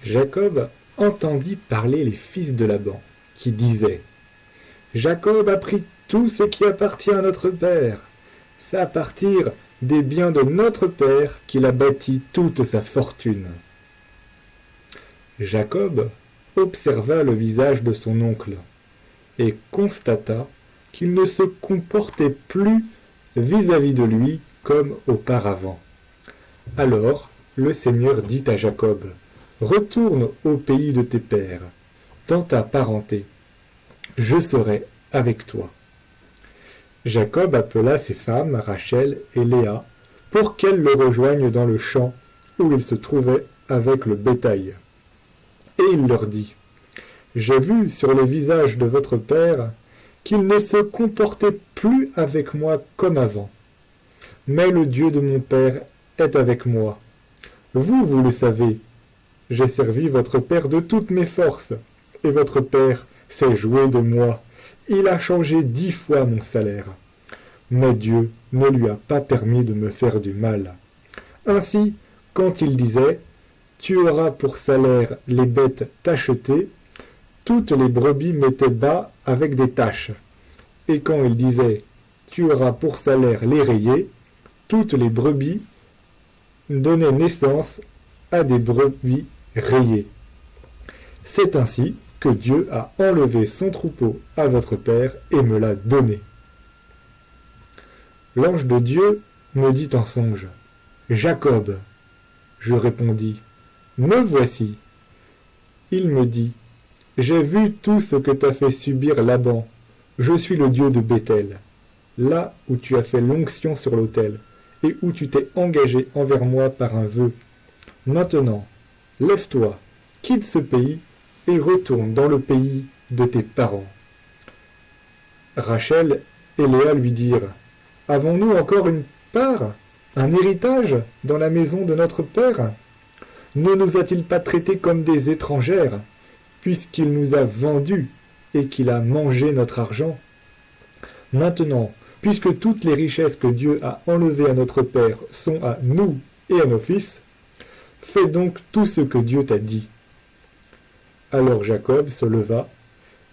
Jacob entendit parler les fils de Laban, qui disaient « Jacob a pris tout ce qui appartient à notre père. C'est à partir des biens de notre père qu'il a bâti toute sa fortune. » Jacob observa le visage de son oncle et constata qu'il ne se comportait plus vis-à-vis de lui comme auparavant. Alors le Seigneur dit à Jacob « Retourne au pays de tes pères, dans ta parenté. Je serai avec toi. » Jacob appela ses femmes, Rachel et Léa, pour qu'elles le rejoignent dans le champ où il se trouvait avec le bétail. Et il leur dit « J'ai vu sur le visage de votre père qu'il ne se comportait plus avec moi comme avant. Mais le Dieu de mon père est avec moi. Vous le savez, j'ai servi votre père de toutes mes forces, et votre père s'est joué de moi. Il a changé 10 fois mon salaire. Mais Dieu ne lui a pas permis de me faire du mal. Ainsi, quand il disait « Tu auras pour salaire les bêtes tachetées », toutes les brebis mettaient bas avec des taches. Et quand il disait « Tu auras pour salaire les rayés », toutes les brebis donnaient naissance à des brebis rayées. C'est ainsi que Dieu a enlevé son troupeau à votre père et me l'a donné. L'ange de Dieu me dit en songe « Jacob !» Je répondis « Me voici !» Il me dit « J'ai vu tout ce que t'a fait subir Laban. Je suis le Dieu de Béthel, là où tu as fait l'onction sur l'autel, et où tu t'es engagé envers moi par un vœu. Maintenant, lève-toi, quitte ce pays, et retourne dans le pays de tes parents. » Rachel et Léa lui dirent « Avons-nous encore une part, un héritage dans la maison de notre père? Ne nous a-t-il pas traités comme des étrangères, puisqu'il nous a vendus et qu'il a mangé notre argent? Maintenant, puisque toutes les richesses que Dieu a enlevées à notre père sont à nous et à nos fils, fais donc tout ce que Dieu t'a dit. » Alors Jacob se leva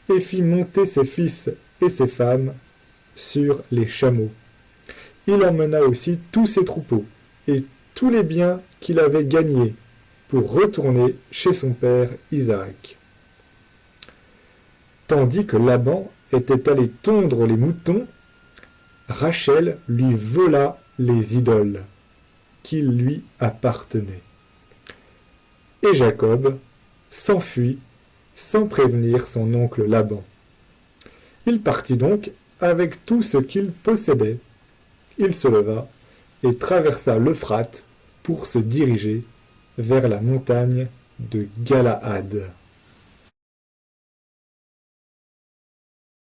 et fit monter ses fils et ses femmes sur les chameaux. Il emmena aussi tous ses troupeaux et tous les biens qu'il avait gagnés pour retourner chez son père Isaac. Tandis que Laban était allé tondre les moutons, Rachel lui vola les idoles qui lui appartenaient. Et Jacob s'enfuit sans prévenir son oncle Laban. Il partit donc avec tout ce qu'il possédait. Il se leva et traversa l'Euphrate pour se diriger vers la montagne de Galaad.